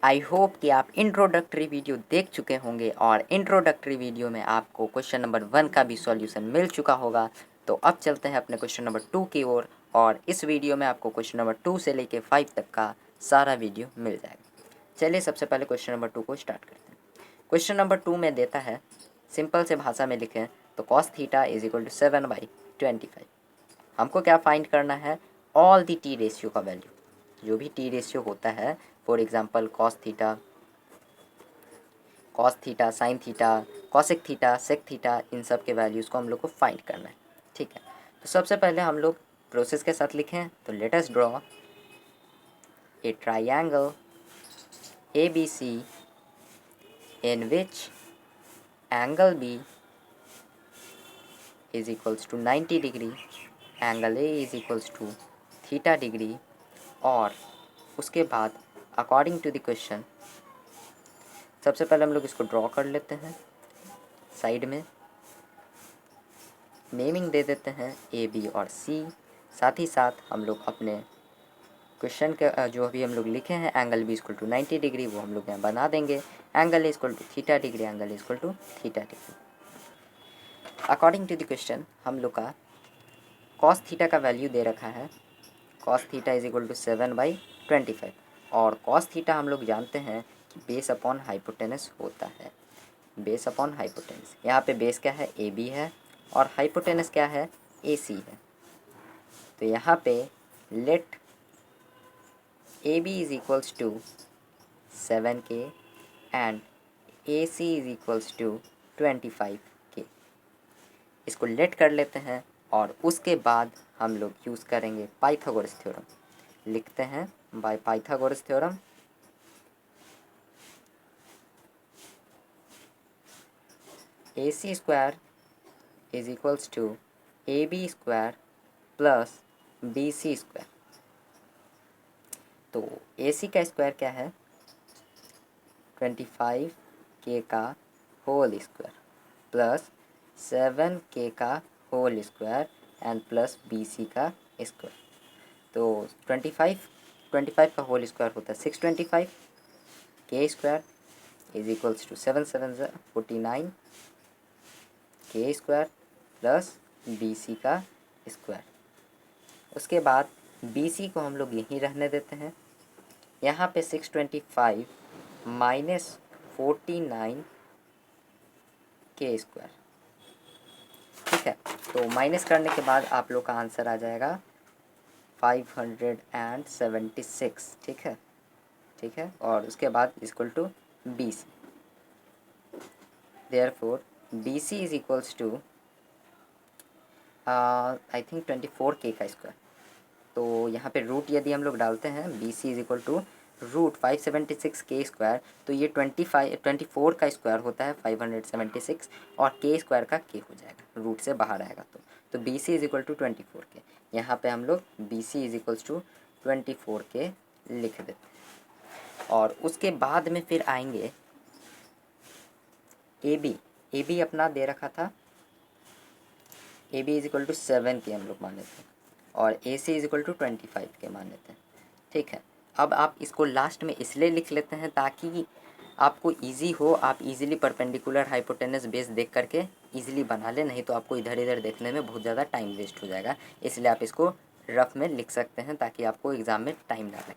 I hope कि आप introductory video देख चुके होंगे और इंट्रोडक्टरी वीडियो में आपको क्वेश्चन नंबर 1 का भी सॉल्यूशन मिल चुका होगा। तो अब चलते हैं अपने क्वेश्चन नंबर 2 की ओर और इस वीडियो में आपको क्वेश्चन नंबर 2 से लेके 5 तक का सारा वीडियो मिल जाएगा। चलिए सबसे पहले क्वेश्चन नंबर 2 को स्टार्ट करते हैं। क्वेश्चन नंबर 2 में देता है, सिंपल से भाषा में लिखें तो cos theta is equal to 7/25। हमको क्या फाइंड करना है, ऑल दी टी रेशियो का वैल्यू, जो भी टी रेशियो होता है, for example cos theta, sine theta, cosec theta, sec theta, इन सब के वैल्यूज़ को हम लोग को फाइंड करना है। ठीक है, तो सबसे पहले हम लोग प्रोसेस के साथ लिखें तो let us draw a triangle A B C in which angle B is equals to 90 degree, angle A is equals to theta degree, और उसके बाद अकॉर्डिंग टू द क्वेश्चन सबसे पहले हम लोग इसको ड्रॉ कर लेते हैं। साइड में नेमिंग दे देते हैं ए बी और सी। साथ ही साथ हम लोग अपने क्वेश्चन के जो अभी हम लोग लिखे हैं angle B equal to 90 degree, वो हम लोग यहाँ बना देंगे। Angle equal to theta degree, angle equal to theta degree. According to the question हम लोग का कॉस थीटा का वैल्यू दे रखा है, cos theta is equal to 7/25, और कॉस थीटा हम लोग जानते हैं कि बेस अपॉन हाइपोटेनस होता है। बेस अपॉन हाइपोटेनस, यहाँ पे बेस क्या है, ए बी है, और हाइपोटेनस क्या है, ए सी है। तो यहाँ पे let A B is equals to 7K and A C is equals to 25K। इसको लेट कर लेते हैं और उसके बाद हम लोग यूज़ करेंगे पाइथागोरस थ्योरम। लिखते हैं by Pythagoras theorem A C square is equals to A B square plus B C square. तो ए सी का स्क्वायर क्या है, 25K का होल स्क्वायर प्लस 7K का whole square and plus B C का square. तो 25 का होल स्क्वायर होता है 625, K square is equals to 7 7 49 K square plus B C का स्क्वायर। उसके बाद बी सी को हम लोग यहीं रहने देते हैं। यहाँ पे 625 माइनस 49 K स्क्वायर। ठीक है, तो माइनस करने के बाद आप लोग का आंसर आ जाएगा 576। ठीक है, ठीक है, और उसके बाद equal to B C. Therefore B C is equals to I think 24K का स्क्वायर। तो यहाँ पे रूट यदि हम लोग डालते हैं, B C is equal to root 576K square, तो ये 24 का स्क्वायर होता है 576, और K स्क्वायर का K हो जाएगा, रूट से बाहर आएगा। तो B C is equal to 24K। यहाँ पे हम लोग B C is equals to 24K लिख देते हैं। और उसके बाद में फिर आएंगे ए बी अपना दे रखा था, A B is equal to 7K हम लोग माने थे, और A C is equal to 25K माने थे। ठीक है, अब आप इसको लास्ट में इसलिए लिख लेते हैं ताकि आपको इजी हो, आप इजीली परपेंडिकुलर हाइपोटेनस बेस देख करके इजीली बना ले, नहीं तो आपको इधर इधर देखने में बहुत ज़्यादा टाइम वेस्ट हो जाएगा। इसलिए आप इसको रफ में लिख सकते हैं ताकि आपको एग्ज़ाम में टाइम ना लगे।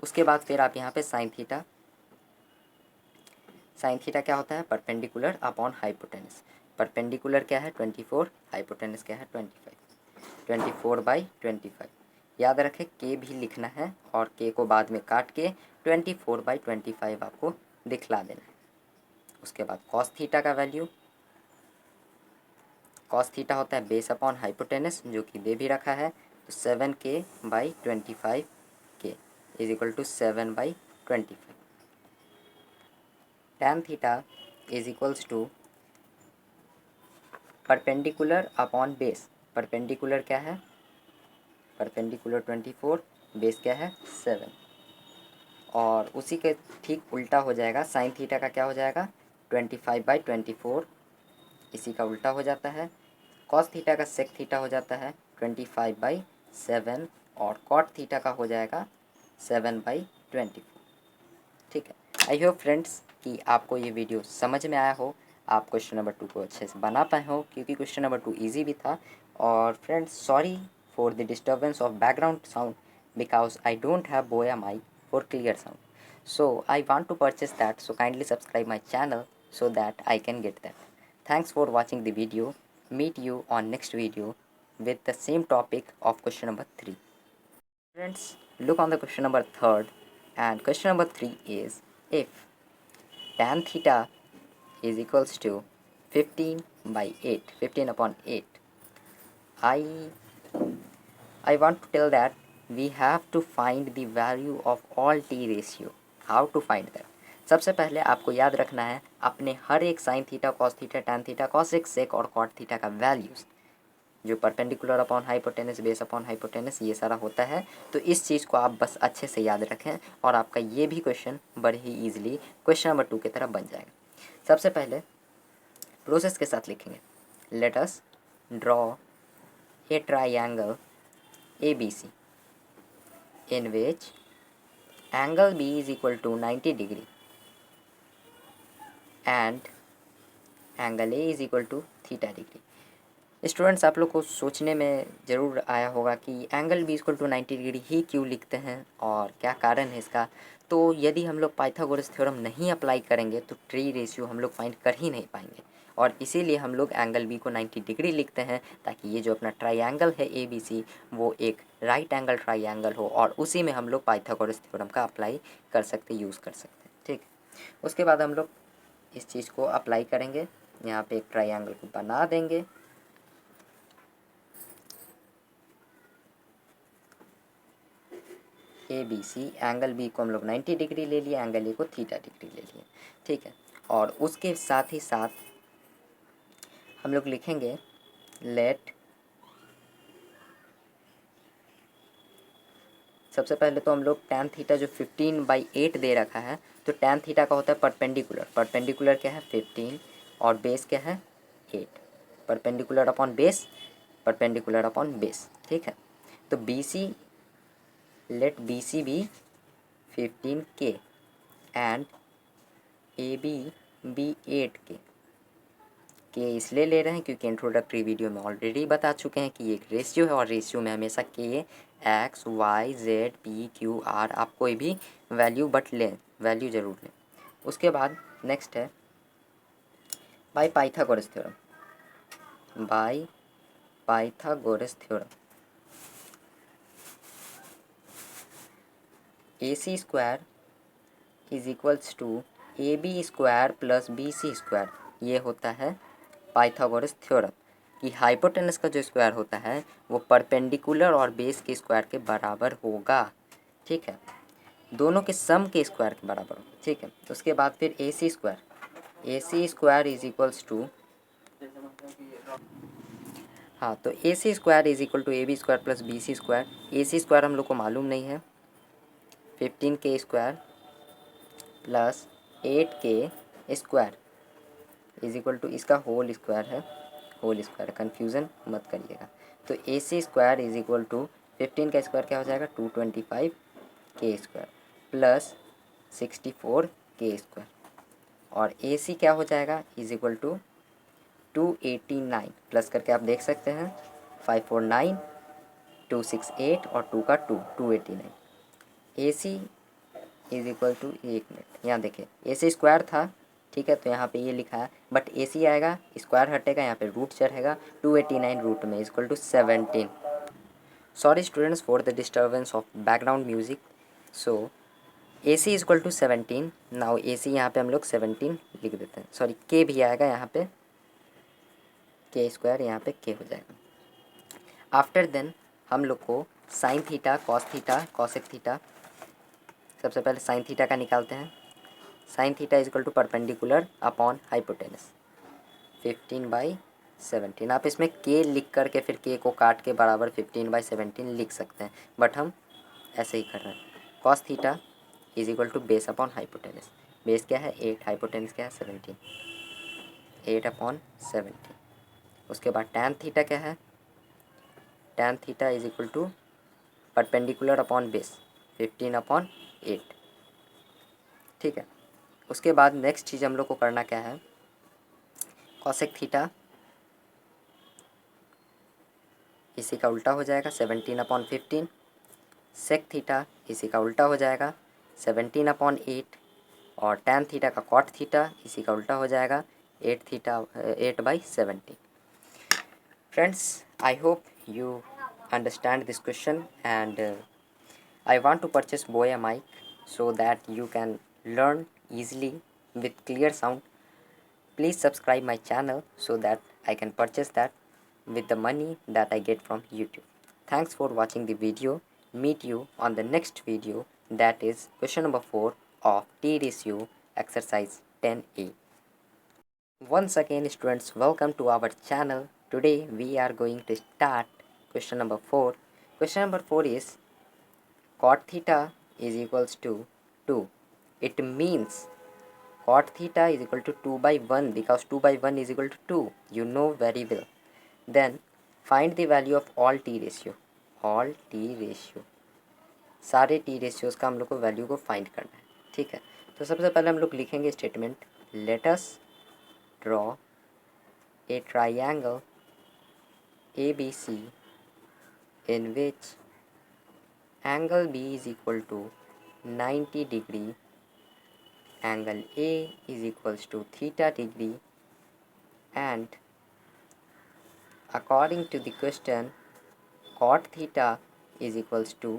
उसके बाद फिर आप यहाँ पे साइन थीटा क्या होता है, परपेंडिकुलर अपॉन हाइपोटेनस। परपेंडिकुलर क्या है 24, हाइपोटेनस क्या है 25, 24/25। याद रखें के भी लिखना है और के को बाद में काट के 24/25 आपको दिखला देना है। उसके बाद कॉस थीटा का वैल्यू, कॉस थीटा होता है बेस अपॉन हाइपोटेनस, जो कि दे भी रखा है। तो 7K/25K is equal to 7/25। tan theta is equals to perpendicular upon base. Perpendicular क्या है, परपेंडिकुलर 24, बेस क्या है 7, और उसी के ठीक उल्टा हो जाएगा साइन थीटा का, क्या हो जाएगा 25/24, इसी का उल्टा हो जाता है। कॉस थीटा का सेक थीटा हो जाता है 25/7, और कॉट थीटा का हो जाएगा 7/24। ठीक है, आई होप फ्रेंड्स कि आपको ये वीडियो समझ में आया हो, आप क्वेश्चन नंबर 2 को अच्छे से बना पाए हो, क्योंकि क्वेश्चन नंबर 2 ईजी भी था। और friends sorry for the disturbance of background sound because I don't have Boya mic for clear sound, so I want to purchase that, so kindly subscribe my channel so that I can get that. Thanks for watching the video. Meet you on next video with the same topic of question number 3. Friends, look on the question number 3rd, and question number 3 is, if tan theta is equals to 15 by 8, 15 upon 8, I want to tell that we have to find the value of all t ratio. How to find that? सबसे पहले आपको याद रखना है अपने हर एक sine theta, cos theta, tan theta, cosec, sec और कॉट थीटा का वैल्यूज़, जो perpendicular upon hypotenuse, base upon hypotenuse, ये सारा होता है। तो इस चीज़ को आप बस अच्छे से याद रखें और आपका ये भी क्वेश्चन बड़े ही ईजिली क्वेश्चन नंबर 2 की तरफ बन जाएगा। सबसे पहले प्रोसेस के साथ लिखेंगे। Late us draw a triangle ABC in which angle B is equal to 90 degree and angle A is equal to theta degree। Students, आप लोग को सोचने में ज़रूर आया होगा कि angle B equal to 90 degree ही क्यों लिखते हैं और क्या कारण है इसका। तो यदि हम लोग पाइथागोरस थ्योरम नहीं अप्लाई करेंगे तो ट्री रेशियो हम लोग फाइंड कर ही नहीं पाएंगे, और इसीलिए हम लोग एंगल B को 90 डिग्री लिखते हैं, ताकि ये जो अपना ट्राइंगल है ABC वो एक राइट एंगल ट्राइंगल हो और उसी में हम लोग पाइथागोरस थ्योरम का अप्लाई कर सकते, यूज़ कर सकते हैं। ठीक, उसके बाद हम लोग इस चीज़ को अप्लाई करेंगे, यहाँ पे एक ट्राइंगल को बना देंगे। ABC, एंगल B को हम लोग 90 डिग्री ले लिए, एंगल A को थीटा डिग्री ले लिए। ठीक है, और उसके साथ ही साथ हम लोग लिखेंगे लेट, सबसे पहले तो हम लोग टैन थीटा जो 15/8 दे रखा है, तो टैन थीटा का होता है परपेंडिकुलर। परपेंडिकुलर क्या है 15 और बेस क्या है 8। Perpendicular upon base, perpendicular upon base. ठीक है, तो BC, लेट BC भी 15K एंड AB भी 8K। इसलिए ले रहे हैं क्योंकि इंट्रोडक्टरी वीडियो में ऑलरेडी बता चुके हैं कि ये एक रेशियो है और रेशियो में हमेशा K, X, Y, Z, P, Q, R आप कोई भी वैल्यू बट लें, वैल्यू ज़रूर लें। उसके बाद नेक्स्ट है by Pythagoras theorem. By Pythagoras theorem AC square is equals to AB square plus BC square, ये होता है पाइथागोरस थ्योरम कि हाइपोटेनस का जो स्क्वायर होता है वो परपेंडिकुलर और बेस के स्क्वायर के बराबर होगा। ठीक है, दोनों के सम के स्क्वायर के बराबर होगा। ठीक है, उसके बाद फिर AC square is equals to, हाँ, तो AC square is equal to AB square plus BC square. AC square हम लोग को मालूम नहीं है, 15K square plus 8K square is equal to, इसका होल स्क्वायर है, होल स्क्वायर, कन्फ्यूज़न मत करिएगा। तो AC square is equal to 15 का स्क्वायर क्या हो जाएगा 225K square plus 64K square, और AC क्या हो जाएगा इज इक्वल टू 289 प्लस करके आप देख सकते हैं 549, 268 और 2 का 2, 289। AC इज इक्वल टू, एक मिनट यहाँ देखिए, AC स्क्वायर था, ठीक है, तो यहाँ पे ये लिखा है, बट AC आएगा, स्क्वायर हटेगा, यहाँ पे रूट चढ़ेगा, 289 रूट में equal to 17। Sorry students for the disturbance of background music. So AC is equal to 17। Now AC यहाँ पे हम लोग 17 लिख देते हैं, सॉरी K भी आएगा यहाँ पे, K स्क्वायर यहाँ पे K हो जाएगा। आफ्टर देन हम लोग को sine theta, cos theta, cosec theta, सबसे पहले साइन थीटा का निकालते हैं। Sine theta is equal to perpendicular upon hypotenuse 15/17। आप इसमें K लिख करके फिर K को काट के बराबर 15/17 लिख सकते हैं, बट हम ऐसे ही कर रहे हैं। Cos theta is equal to base upon hypotenuse, base क्या है 8, हाइपोटेनस क्या है 17, 8/17। उसके बाद टैन थीटा क्या है, tan theta is equal to perpendicular upon base 15/8। ठीक है, उसके बाद नेक्स्ट चीज़ हम लोग को करना क्या है, कॉसेक थीटा इसी का उल्टा हो जाएगा 17/15, सेक थीटा इसी का उल्टा हो जाएगा 17/8, और टैन थीटा का कॉट थीटा इसी का उल्टा हो जाएगा 8/17। Friends, I hope you understand this question, and I want to purchase Boya mic so that you can learn easily with clear sound. Please subscribe my channel so that I can purchase that with the money that I get from YouTube. Thanks for watching the video. Meet you on the next video, that is question number 4 of T ratio exercise 10A. Once again students, welcome to our channel. Today we are going to start question number 4. Question number 4 is cot theta is equals to 2. It means cot theta is equal to 2 by 1 because 2 by 1 is equal to 2. You know very well. Then find the value of all t ratio. All t ratio, सारे T ratios का हम लोग को value को find करना है, ठीक है। तो सबसे पहले हम लोग लिखेंगे statement, late us draw a triangle ABC in which angle B is equal to 90 degree, angle A is equals to theta degree, and according to the question cot theta is equals to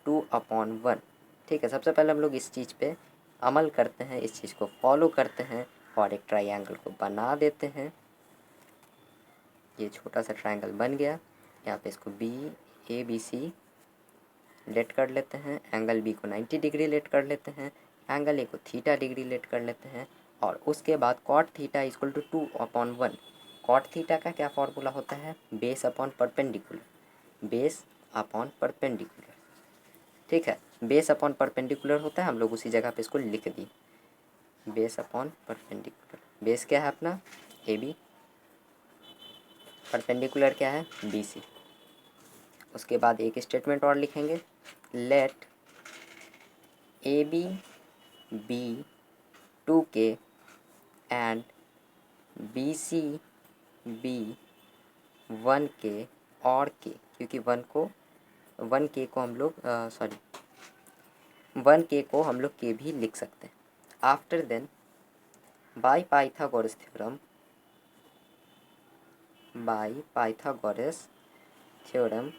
2/1। ठीक है, सबसे पहले हम लोग इस चीज़ पे अमल करते हैं, इस चीज़ को फॉलो करते हैं और एक ट्राइंगल को बना देते हैं। ये छोटा सा ट्राइंगल बन गया, यहाँ पे इसको ABC लेट कर लेते हैं, एंगल B को 90 डिग्री लेट कर लेते हैं, एंगल A को थीटा डिग्री लेट कर लेते हैं, और उसके बाद cot theta equal to 2/1। Cot theta का क्या फॉर्मूला होता है, base upon perpendicular, base upon perpendicular, ठीक है। बेस अपॉन परपेंडिकुलर होता है, हम लोग उसी जगह पे इसको लिख दिए, बेस अपॉन परपेंडिकुलर। बेस क्या है अपना AB, परपेंडिकुलर क्या है BC। उसके बाद एक स्टेटमेंट और लिखेंगे, let AB be 2K and BC be 1K और K, क्योंकि 1K को हम लोग 1K को हम लोग K भी लिख सकते हैं। After then by Pythagoras theorem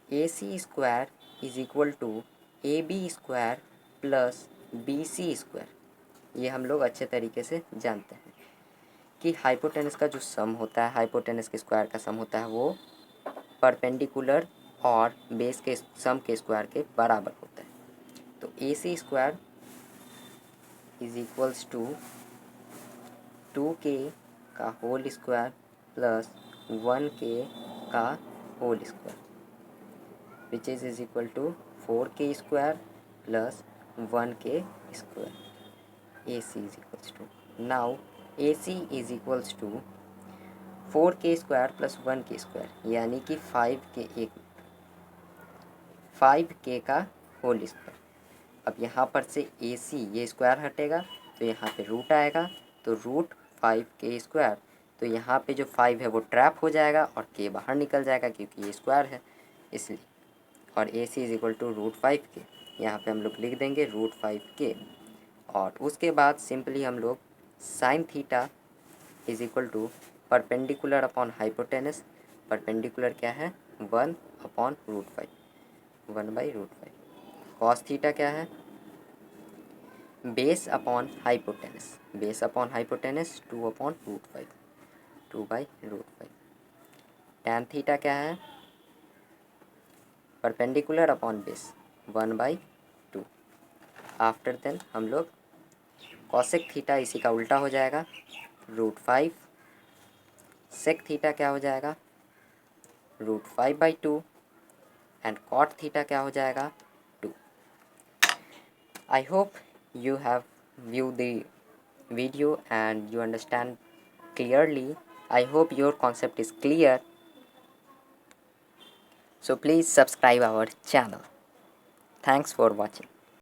AC square is equal to AB square plus BC square. ये हम लोग अच्छे तरीके से जानते हैं कि हाइपोटेनस का जो सम होता है, हाइपोटेनस के स्क्वायर का सम होता है, वो परपेंडिकुलर और बेस के सम के स्क्वायर के बराबर होता है। तो AC square is equals to 2K का होल स्क्वायर प्लस 1K का whole square, which is equal to 4K square plus 1K square. AC is equals to, now AC is equals to 4K square plus 1K square, यानी कि 5K का whole square. अब यहाँ पर से AC ये square हटेगा तो यहाँ पे रूट आएगा, तो रूट 5K स्क्वायर, तो यहाँ पे जो 5 है वो ट्रैप हो जाएगा और K बाहर निकल जाएगा क्योंकि ये स्क्वायर है इसलिए, और AC is equal to root 5K। यहाँ पे हम लोग लिख देंगे रूट 5K, और उसके बाद सिंपली हम लोग sine theta is equal to perpendicular upon hypotenuse, perpendicular क्या है 1/√5, 1/√5। कॉस थीटा क्या है, base upon hypotenuse, base upon hypotenuse 2/√5, 2/√5। Tan theta क्या है, perpendicular upon base 1/2। After then हम लोग कॉसेक थीटा इसी का उल्टा हो जाएगा √5, सेक थीटा क्या हो जाएगा √5/2, एंड कॉट थीटा क्या हो जाएगा 2। I hope you have viewed the video and you understand clearly. I hope your concept is clear. So please subscribe our channel. Thanks for watching.